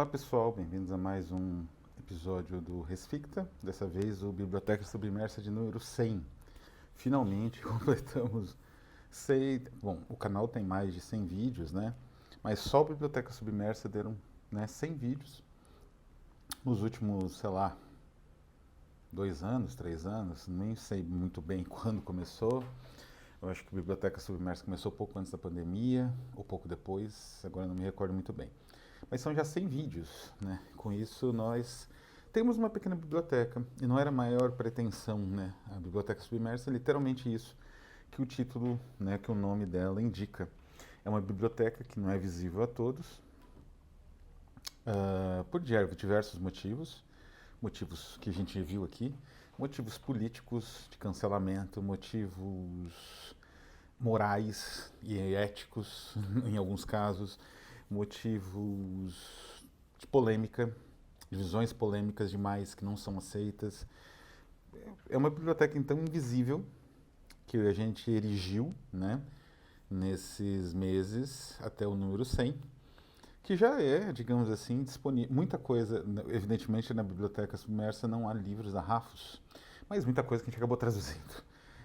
pessoal, bem-vindos a mais um episódio do Resficta, dessa vez o Biblioteca Submersa de número 100. Finalmente completamos 100. Bom, o canal tem mais de 100 vídeos, né? Mas só o Biblioteca Submersa deram 100 vídeos nos últimos, sei lá, 2 anos, 3 anos, nem sei muito bem quando começou. Eu acho que a Biblioteca Submersa começou pouco antes da pandemia, ou pouco depois, agora não me recordo muito bem. Mas são já 100 vídeos, né? Com isso nós temos uma pequena biblioteca, e não era a maior pretensão, né? A Biblioteca Submersa é literalmente isso que o título, né, que o nome dela indica. É uma biblioteca que não é visível a todos, por diversos motivos, motivos que a gente viu aqui, motivos políticos, de cancelamento, motivos morais e éticos, em alguns casos, motivos de polêmica, visões polêmicas demais que não são aceitas. É uma biblioteca então invisível que a gente erigiu, né, nesses meses até o número 100, que já é, digamos assim, disponível. Muita coisa, evidentemente na Biblioteca Submersa não há livros a rafos, mas muita coisa que a gente acabou traduzindo.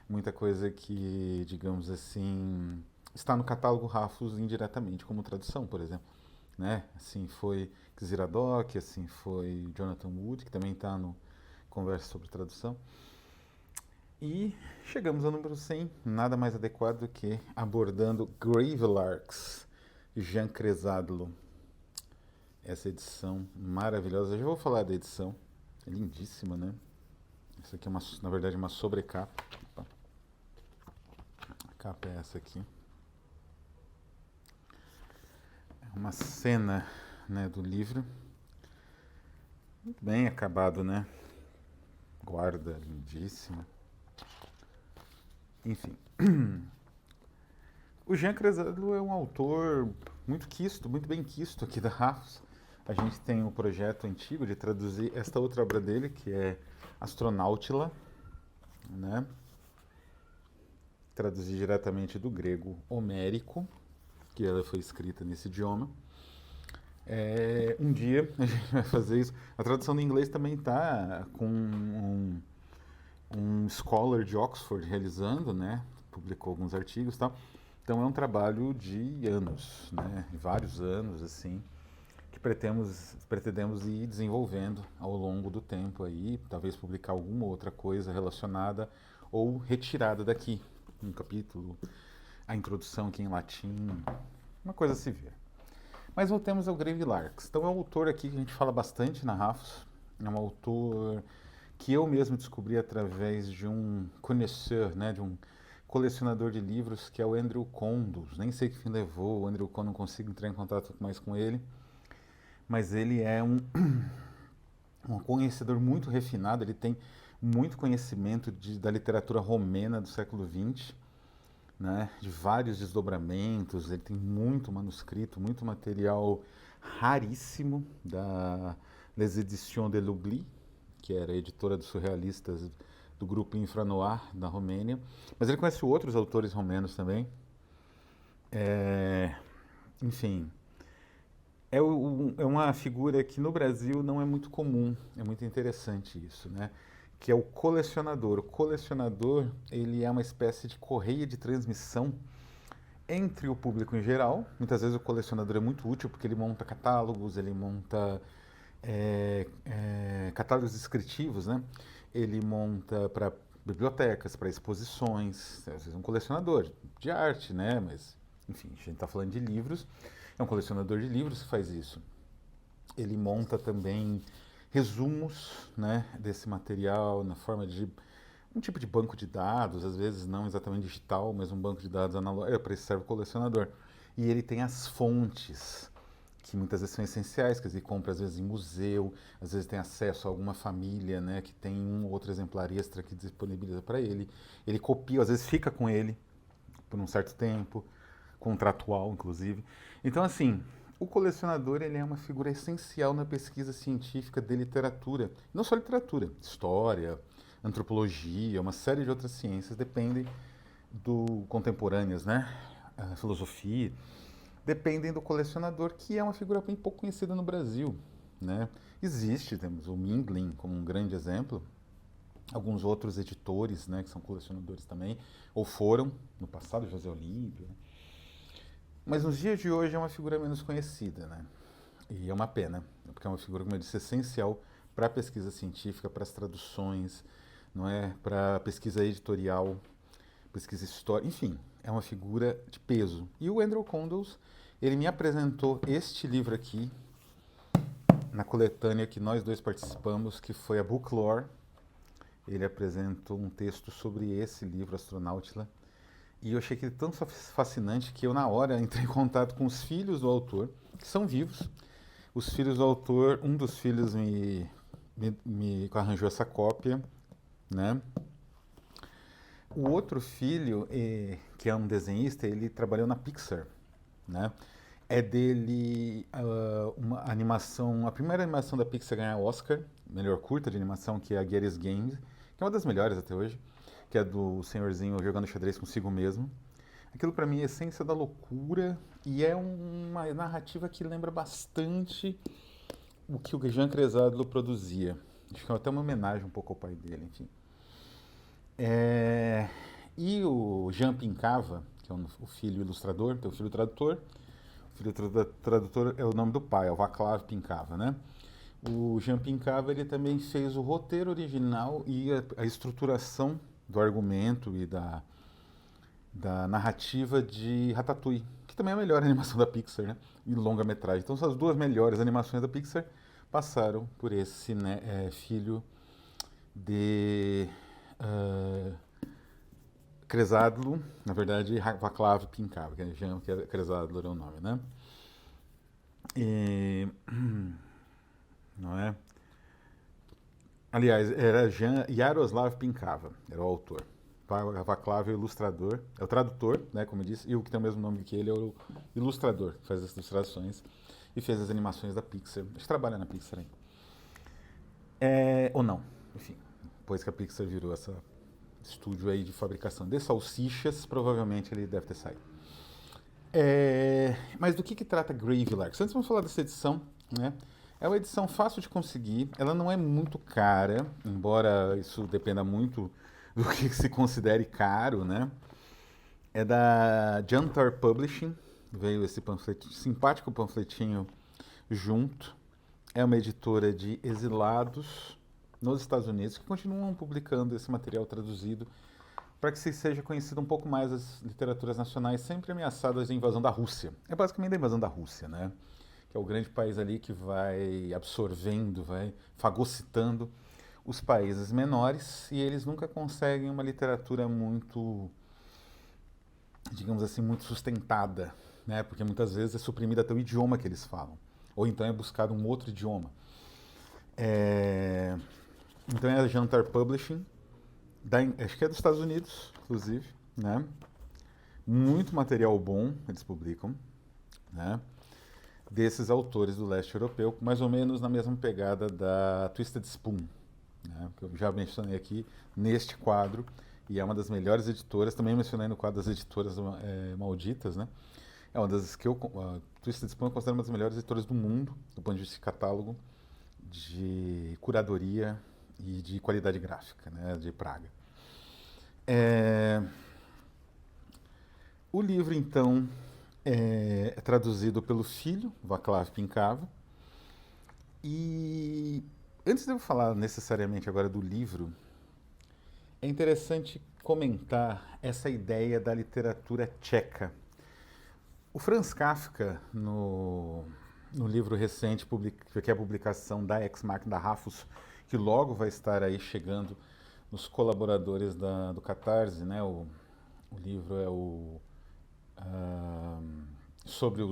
Muita coisa que, digamos assim, está no catálogo Rafos indiretamente, como tradução, por exemplo. Né? Assim foi Xiradok, assim foi Jonathan Wood, que também está no Conversa sobre Tradução. E chegamos ao número 100, nada mais adequado do que abordando Gravelarks, Jean Cressadlo. Essa edição maravilhosa. Eu já vou falar da edição, é lindíssima, né? Isso aqui é, na verdade, uma sobrecapa. Opa. A capa é essa aqui. É uma cena, né, do livro. Muito bem acabado, né? Guarda lindíssima. Enfim. O Jean Cressadlo é um autor muito quisto, muito bem quisto aqui da Rafos. A gente tem um projeto antigo de traduzir esta outra obra dele, que é Astronautila, né? Traduzir diretamente do grego homérico, que ela foi escrita nesse idioma. Um dia a gente vai fazer isso. A tradução do inglês também está com um scholar de Oxford realizando, né? Publicou alguns artigos e tal. Então é um trabalho de anos, né? Vários anos, assim, que pretendemos ir desenvolvendo ao longo do tempo aí, talvez publicar alguma outra coisa relacionada ou retirada daqui, um capítulo, a introdução aqui em latim, uma coisa a se ver. Mas voltemos ao Gravelarks. Então é um autor aqui que a gente fala bastante na Rafos, é um autor que eu mesmo descobri através de um conhecedor, né, de um colecionador de livros, que é o Andrew Condos. Nem sei que fim levou, o Andrew Condos, não consigo entrar em contato mais com ele, mas ele é um conhecedor muito refinado, ele tem muito conhecimento da literatura romena do século XX, né, de vários desdobramentos, ele tem muito manuscrito, muito material raríssimo da Les Éditions de l'Oubli, que era a editora dos surrealistas do grupo Infranoir, da Romênia. Mas ele conhece outros autores romenos também. Enfim, é uma figura que no Brasil não é muito comum, é muito interessante isso, né? Que é o colecionador. O colecionador, ele é uma espécie de correia de transmissão entre o público em geral. Muitas vezes o colecionador é muito útil porque ele monta catálogos, ele monta catálogos descritivos, né? Ele monta para bibliotecas, para exposições. Às vezes é um colecionador de arte, né? Mas, enfim, a gente está falando de livros. É um colecionador de livros que faz isso. Ele monta também resumos, né, desse material na forma de um tipo de banco de dados, às vezes não exatamente digital, mas um banco de dados analógico, para isso serve o colecionador. E ele tem as fontes, que muitas vezes são essenciais, que ele compra às vezes em museu, às vezes tem acesso a alguma família, né, que tem um ou outro exemplar extra que disponibiliza para ele. Ele copia, às vezes fica com ele por um certo tempo, contratual inclusive. Então assim, o colecionador ele é uma figura essencial na pesquisa científica de literatura. Não só literatura, história, antropologia, uma série de outras ciências dependem do contemporâneas, né? A filosofia, dependem do colecionador, que é uma figura bem pouco conhecida no Brasil. né? Existe, temos o Mindlin como um grande exemplo, alguns outros editores, né, que são colecionadores também, ou foram no passado, José Olímpio, né? Mas nos dias de hoje é uma figura menos conhecida, né? E é uma pena, porque é uma figura, como eu disse, essencial para a pesquisa científica, para as traduções, não é? Para a pesquisa editorial, pesquisa histórica, enfim, é uma figura de peso. E o Andrew Condos, ele me apresentou este livro aqui, na coletânea que nós dois participamos, que foi a Book Lore. Ele apresentou um texto sobre esse livro, Astronautila, e eu achei aquele tão fascinante que eu, na hora, entrei em contato com os filhos do autor, que são vivos. Os filhos do autor, um dos filhos me arranjou essa cópia, né? O outro filho, que é um desenhista, ele trabalhou na Pixar, né? É dele uma animação, a primeira animação da Pixar a ganhar Oscar, melhor curta de animação, que é a Get His Games, que é uma das melhores até hoje, que é do senhorzinho jogando xadrez consigo mesmo. Aquilo para mim é a essência da loucura e é uma narrativa que lembra bastante o que o Jean Cresado produzia. Acho que é até uma homenagem um pouco ao pai dele, enfim. E o Jean Pincava, que é o filho ilustrador, tem o filho tradutor. O filho tradutor é o nome do pai, é o Vaclav Pincava, né? O Jean Pincava, ele também fez o roteiro original e a estruturação do argumento e da narrativa de Ratatouille, que também é a melhor animação da Pixar, né? E longa-metragem. Então, essas duas melhores animações da Pixar passaram por esse, né, filho de Cresádlo, na verdade, Vaclav Pincava, que é Cresádlo era o nome, né? E, não é? Aliás, era Jaroslav Pincava, era o autor. Vaclav é o ilustrador, é o tradutor, né, como eu disse, e o que tem o mesmo nome que ele é o ilustrador, que faz as ilustrações e fez as animações da Pixar. A gente trabalha na Pixar aí. Ou não, enfim, depois que a Pixar virou esse estúdio aí de fabricação de salsichas, provavelmente ele deve ter saído. Mas do que trata Grave Larks? Antes vamos falar dessa edição, né? É uma edição fácil de conseguir, ela não é muito cara, embora isso dependa muito do que se considere caro, né? É da Jantar Publishing, veio esse panfletinho, simpático panfletinho junto. É uma editora de exilados nos Estados Unidos que continuam publicando esse material traduzido para que se seja conhecido um pouco mais as literaturas nacionais sempre ameaçadas de invasão da Rússia. É basicamente a invasão da Rússia, né? Que é o grande país ali que vai absorvendo, vai fagocitando os países menores e eles nunca conseguem uma literatura muito, digamos assim, muito sustentada, né? Porque muitas vezes é suprimida até o idioma que eles falam, ou então é buscado um outro idioma. Então é a Jantar Publishing, acho que é dos Estados Unidos, inclusive, né? Muito material bom eles publicam, né? Desses autores do leste europeu, mais ou menos na mesma pegada da Twisted Spoon, né, que eu já mencionei aqui neste quadro, e é uma das melhores editoras, também mencionei no quadro das editoras malditas, né? É uma das que a Twisted Spoon eu considero uma das melhores editoras do mundo, do ponto de vista de catálogo, de curadoria e de qualidade gráfica, né, de Praga. O livro, então, é traduzido pelo filho, Vaclav Pincava, e antes de eu falar necessariamente agora do livro, é interessante comentar essa ideia da literatura tcheca. O Franz Kafka, no livro recente, que é a publicação da Ex Machina da Rafus, que logo vai estar aí chegando nos colaboradores do Catarse, né? O livro é sobre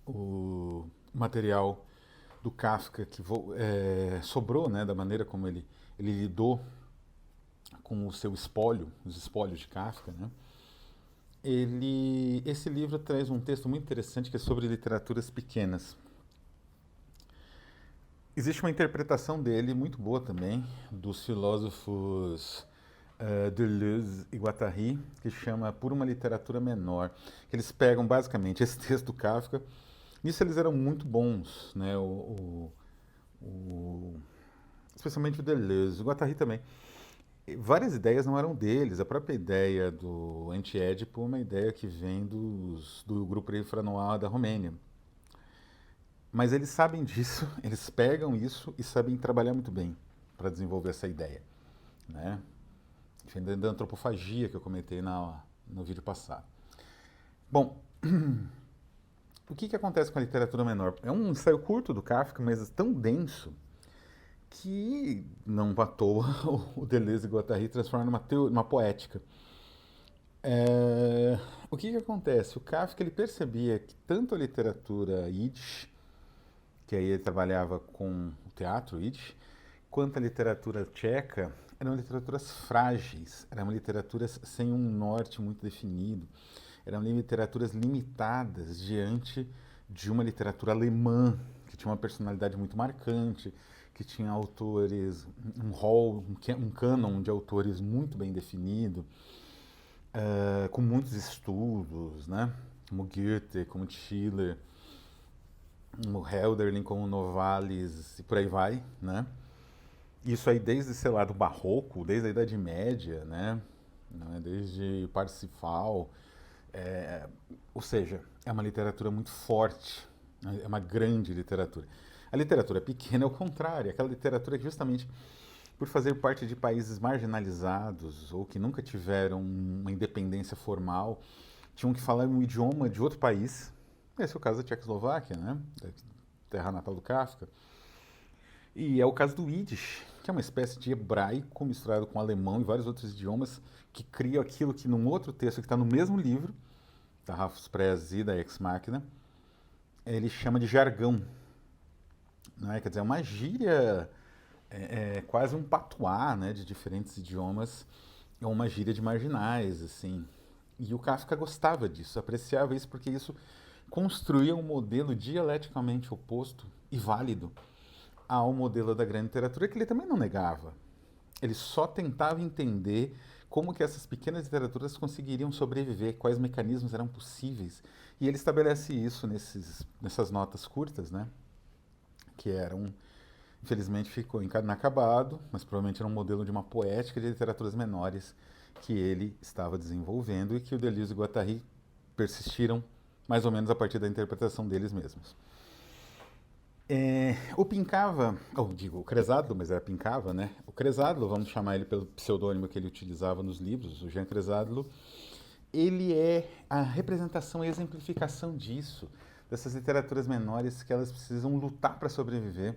o material do Kafka que sobrou, né, da maneira como ele lidou com o seu espólio, os espólios de Kafka, né? Esse livro traz um texto muito interessante que é sobre literaturas pequenas. Existe uma interpretação dele muito boa também dos filósofos Deleuze e Guattari, que chama Por uma Literatura Menor. Eles pegam basicamente esse texto do Kafka, Nisso eles eram muito bons, né? O- especialmente o Deleuze, o Guattari também. E várias ideias não eram deles. A própria ideia do anti-Édipo é uma ideia que vem do grupo Infranoir da Romênia. Mas eles sabem disso, eles pegam isso e sabem trabalhar muito bem para desenvolver essa ideia, né? Defendendo a antropofagia que eu comentei no vídeo passado. Bom, o que acontece com a literatura menor? É um ensaio curto do Kafka, mas tão denso que não à toa o Deleuze e Guattari transformam numa poética. O que acontece? O Kafka ele percebia que tanto a literatura Yiddish, que aí ele trabalhava com o teatro Yiddish, quanto a literatura tcheca eram literaturas frágeis, eram literaturas sem um norte muito definido, eram literaturas limitadas diante de uma literatura alemã, que tinha uma personalidade muito marcante, que tinha autores, um rol, um cânon de autores muito bem definido, com muitos estudos, né? Como Goethe, como Schiller, como Hölderlin, como Novalis e por aí vai, né? Isso aí desde, sei lá, do Barroco, desde a Idade Média, né? Desde Parsifal, ou seja, é uma literatura muito forte, né? É uma grande literatura. A literatura pequena é o contrário, é aquela literatura que justamente por fazer parte de países marginalizados ou que nunca tiveram uma independência formal, tinham que falar um idioma de outro país. Esse é o caso da Tchecoslováquia, né? Da terra natal do Kafka. E é o caso do Yiddish, que é uma espécie de hebraico misturado com alemão e vários outros idiomas, que cria aquilo que num outro texto que está no mesmo livro, da Rafus Prez e da Ex Machina, ele chama de jargão. Não é? Quer dizer, é uma gíria, quase um patuá, né, de diferentes idiomas, é uma gíria de marginais, assim. E o Kafka gostava disso, apreciava isso, porque isso construía um modelo dialeticamente oposto e válido ao modelo da grande literatura, que ele também não negava. Ele só tentava entender como que essas pequenas literaturas conseguiriam sobreviver, quais mecanismos eram possíveis. E ele estabelece isso nessas notas curtas, né? Que eram, infelizmente, ficou inacabado, mas provavelmente era um modelo de uma poética de literaturas menores que ele estava desenvolvendo e que o Deleuze e o Guattari persistiram mais ou menos a partir da interpretação deles mesmos. O Pincava, ou digo, o Cresado, mas era Pincava, né? O Cresado, vamos chamar ele pelo pseudônimo que ele utilizava nos livros, o Jean Cresado, ele é a representação e exemplificação disso, dessas literaturas menores que elas precisam lutar para sobreviver,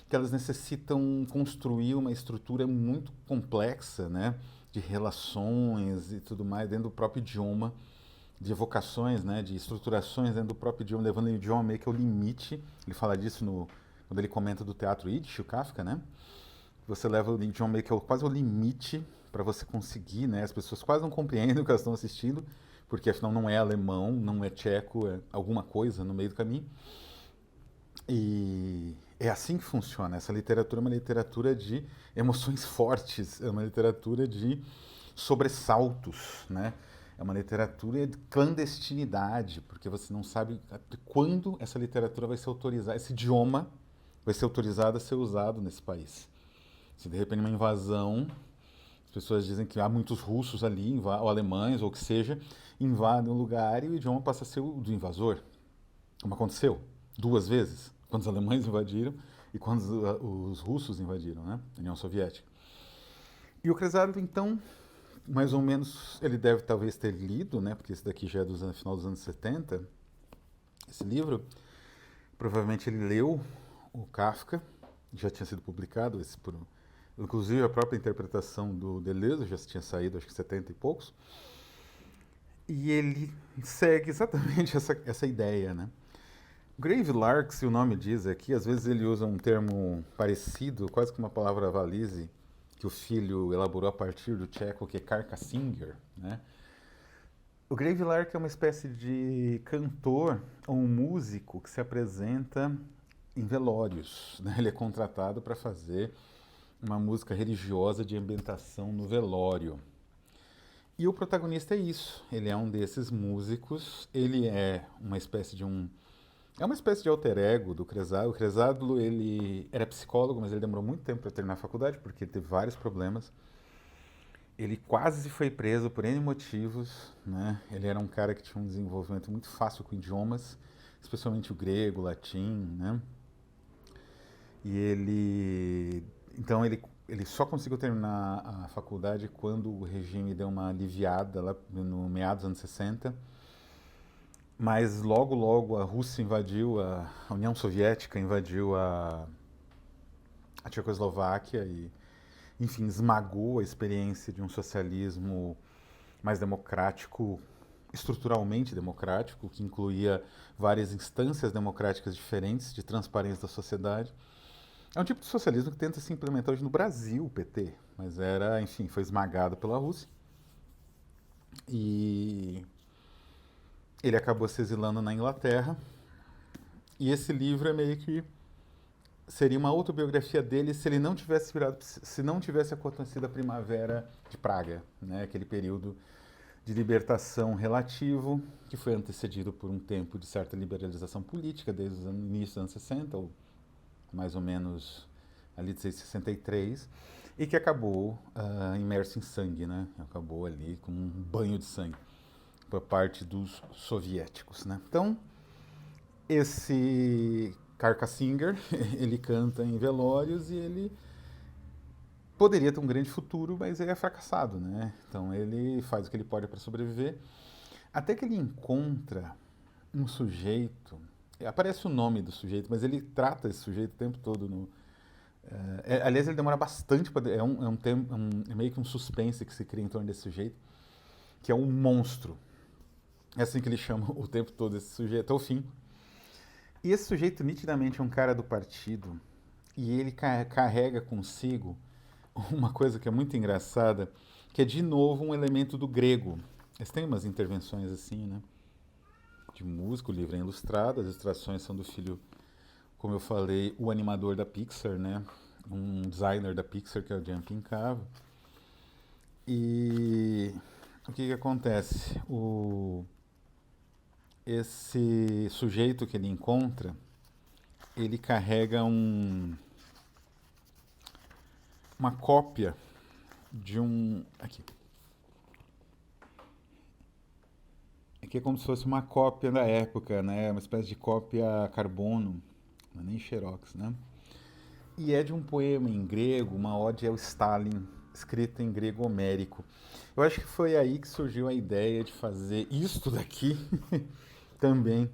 que elas necessitam construir uma estrutura muito complexa, né? De relações e tudo mais dentro do próprio idioma, de evocações, né, de estruturações dentro do próprio idioma, levando o idioma meio que ao limite. Ele fala disso quando ele comenta do teatro Yiddish, o Kafka, né? Você leva o idioma meio que quase ao limite para você conseguir, né? As pessoas quase não compreendem o que elas estão assistindo, porque afinal não é alemão, não é tcheco, é alguma coisa no meio do caminho. E é assim que funciona. Essa literatura é uma literatura de emoções fortes, é uma literatura de sobressaltos, né? É uma literatura de clandestinidade, porque você não sabe quando essa literatura vai ser autorizada, esse idioma vai ser autorizado a ser usado nesse país. Se de repente uma invasão, as pessoas dizem que há muitos russos ali, ou alemães, ou o que seja, invadem o lugar e o idioma passa a ser o do invasor. Como aconteceu 2 vezes, quando os alemães invadiram e quando os russos invadiram, né? A União Soviética. E o Cresado, então, mais ou menos, ele deve talvez ter lido, né? Porque esse daqui já é do final dos anos 70, esse livro. Provavelmente ele leu o Kafka, já tinha sido publicado, inclusive a própria interpretação do Deleuze já tinha saído, acho que 70 e poucos. E ele segue exatamente essa ideia, né? Grave Lark, se o nome diz aqui, às vezes ele usa um termo parecido, quase que uma palavra valise, que o filho elaborou a partir do tcheco, que é Karkasinger, né? O Grave Lark é uma espécie de cantor ou um músico que se apresenta em velórios, né? Ele é contratado para fazer uma música religiosa de ambientação no velório. E o protagonista é isso, ele é um desses músicos, ele é uma espécie de um É uma espécie de alter ego do Cresado. O Cresado, ele era psicólogo, mas ele demorou muito tempo para terminar a faculdade, porque ele teve vários problemas. Ele quase foi preso por N motivos, né? Ele era um cara que tinha um desenvolvimento muito fácil com idiomas, especialmente o grego, o latim, né? E ele só conseguiu terminar a faculdade quando o regime deu uma aliviada lá no meados dos anos 60. Mas logo a Rússia invadiu, a União Soviética invadiu a Tchecoslováquia e, enfim, esmagou a experiência de um socialismo mais democrático, estruturalmente democrático, que incluía várias instâncias democráticas diferentes de transparência da sociedade. É um tipo de socialismo que tenta se implementar hoje no Brasil, o PT, mas era, enfim, foi esmagado pela Rússia. E ele acabou se exilando na Inglaterra. E esse livro é meio que seria uma autobiografia dele se ele não tivesse virado, se não tivesse acontecido a Primavera de Praga, né? Aquele período de libertação relativo que foi antecedido por um tempo de certa liberalização política desde o início dos anos 60, ou mais ou menos ali de 63, e que acabou imerso em sangue, né? Acabou ali com um banho de sangue por parte dos soviéticos, né? Então, esse Carcassinger, ele canta em velórios e ele poderia ter um grande futuro, mas ele é fracassado, né? Então ele faz o que ele pode para sobreviver, até que ele encontra um sujeito, aparece o nome do sujeito, mas ele trata esse sujeito o tempo todo no, aliás, ele demora bastante para. É meio que um suspense que se cria em torno desse sujeito, que é um monstro. É assim que ele chama o tempo todo esse sujeito, até o fim. E esse sujeito nitidamente é um cara do partido, e ele carrega consigo uma coisa que é muito engraçada, que é de novo um elemento do grego. Eles têm umas intervenções assim, né? De música, o livro é ilustrado, as ilustrações são do filho, como eu falei, o animador da Pixar, né? Um designer da Pixar, que é o Jan Pincava. E o que acontece? Esse sujeito que ele encontra, ele carrega uma cópia de um... Aqui é como se fosse uma cópia da época, né? Uma espécie de cópia carbono, não é nem xerox, né? E é de um poema em grego, uma ode ao Stalin, escrita em grego homérico. Eu acho que foi aí que surgiu a ideia de fazer isto daqui também,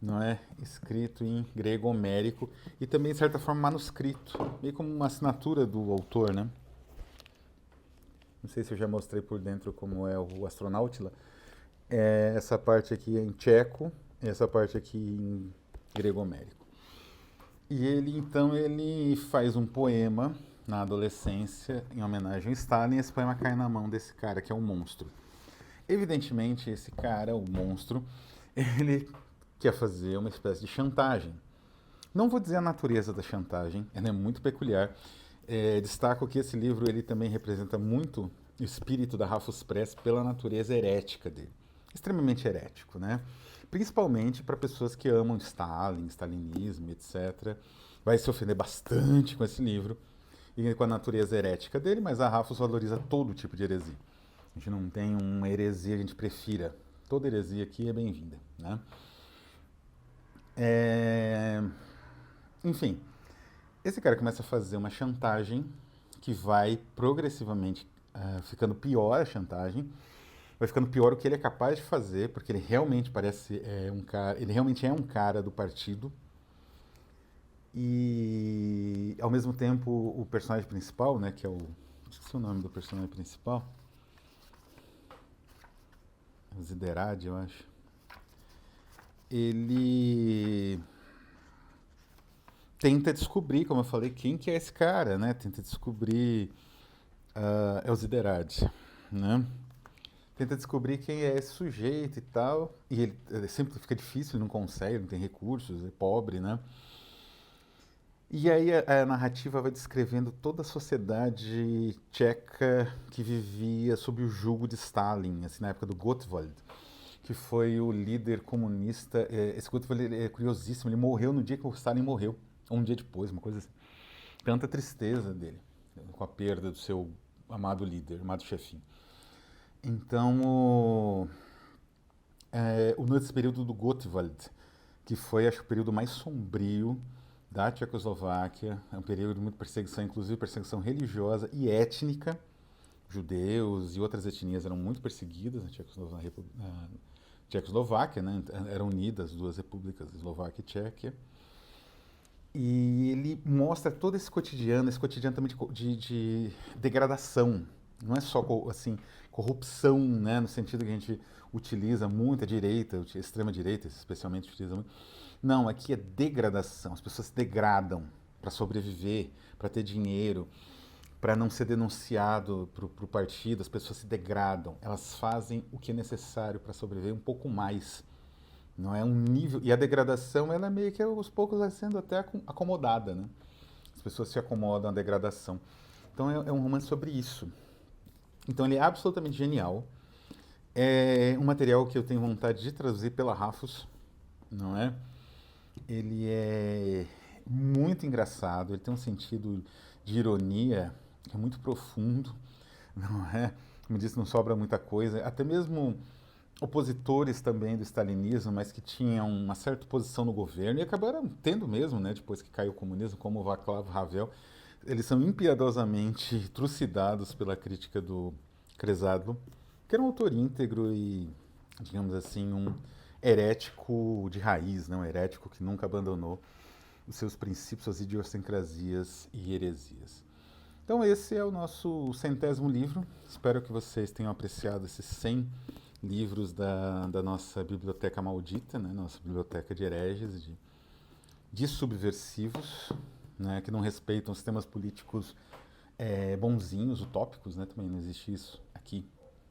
não é? Escrito em grego homérico e também, de certa forma, manuscrito, meio como uma assinatura do autor, né? Não sei se eu já mostrei por dentro como é o Astronautila. Essa parte aqui é em tcheco, essa parte aqui em grego homérico. E ele faz um poema na adolescência em homenagem ao Stalin, e esse poema cai na mão desse cara que é um monstro. Evidentemente, esse cara, o monstro, ele quer fazer uma espécie de chantagem. Não vou dizer a natureza da chantagem, ela é muito peculiar. Destaco que esse livro ele também representa muito o espírito da Rafus Press pela natureza herética dele. Extremamente herético, né? Principalmente para pessoas que amam Stalin, stalinismo, etc. Vai se ofender bastante com esse livro e com a natureza herética dele, mas a Rafus valoriza todo tipo de heresia. A gente não tem uma heresia que a gente prefira. Toda heresia aqui é bem-vinda, né? Enfim, esse cara começa a fazer uma chantagem que vai progressivamente ficando pior a chantagem, vai ficando pior o que ele é capaz de fazer, porque ele realmente parece um cara, ele realmente é um cara do partido. E ao mesmo tempo o personagem principal, né, que é o, esqueci o nome do personagem principal, o Ziderad, eu acho. Ele tenta descobrir, como eu falei, quem que é esse cara, né? Tenta descobrir é o Ziderad, né? Tenta descobrir quem é esse sujeito e tal, e ele sempre fica difícil, ele não consegue, não tem recursos, é pobre, né? E aí a narrativa vai descrevendo toda a sociedade tcheca que vivia sob o jugo de Stalin, assim, na época do Gottwald. que foi o líder comunista. Esse Guttwald ele é curiosíssimo, ele morreu no dia que o Stalin morreu, ou um dia depois, uma coisa assim. Tanta tristeza dele, com a perda do seu amado líder, amado chefinho. Então, nesse período do Guttwald, que foi, acho, o período mais sombrio da Tchecoslováquia, é um período de muita perseguição, inclusive perseguição religiosa e étnica. Judeus e outras etnias eram muito perseguidas na Tchecoslováquia, né? Eram unidas as duas repúblicas, Eslováquia e Tchequia. E ele mostra todo esse cotidiano também de degradação. Não é só assim, corrupção, né, no sentido que a gente utiliza muito, a direita, a extrema-direita especialmente utiliza muito. Não, aqui é degradação. As pessoas se degradam para sobreviver, para ter dinheiro, para não ser denunciado para o partido. As pessoas se degradam. Elas fazem o que é necessário para sobreviver um pouco mais. Não é um nível. E a degradação, ela é meio que aos poucos vai sendo até acomodada, né? As pessoas se acomodam à degradação. Então é um romance sobre isso. Então ele é absolutamente genial. É um material que eu tenho vontade de traduzir pela Rafus, não é? Ele é muito engraçado, ele tem um sentido de ironia que é muito profundo, não é? Como disse, não sobra muita coisa. Até mesmo opositores também do stalinismo, mas que tinham uma certa posição no governo e acabaram tendo mesmo, né, depois que caiu o comunismo, como Václav Havel, eles são impiedosamente trucidados pela crítica do Cresado, que era um autor íntegro e, digamos assim, um herético de raiz, né, um herético que nunca abandonou os seus princípios, suas idiosincrasias e heresias. Então esse é o nosso 100º livro. Espero que vocês tenham apreciado esses 100 livros da nossa biblioteca maldita, né? Nossa biblioteca de hereges, de subversivos, né? Que não respeitam sistemas políticos bonzinhos, utópicos, né? Também não existe isso aqui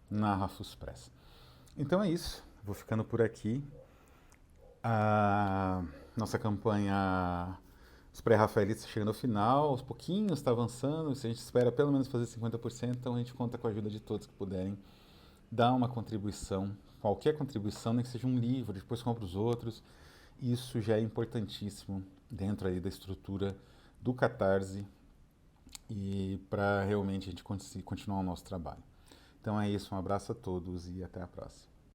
na Rafus Press. Então é isso, vou ficando por aqui. A nossa campanha os pré-rafaelitas chegando ao final, aos pouquinhos, está avançando. Se a gente espera pelo menos fazer 50%, então a gente conta com a ajuda de todos que puderem dar uma contribuição, qualquer contribuição, nem que seja um livro, depois compra os outros. Isso já é importantíssimo dentro aí da estrutura do Catarse e para realmente a gente continuar o nosso trabalho. Então é isso, um abraço a todos e até a próxima.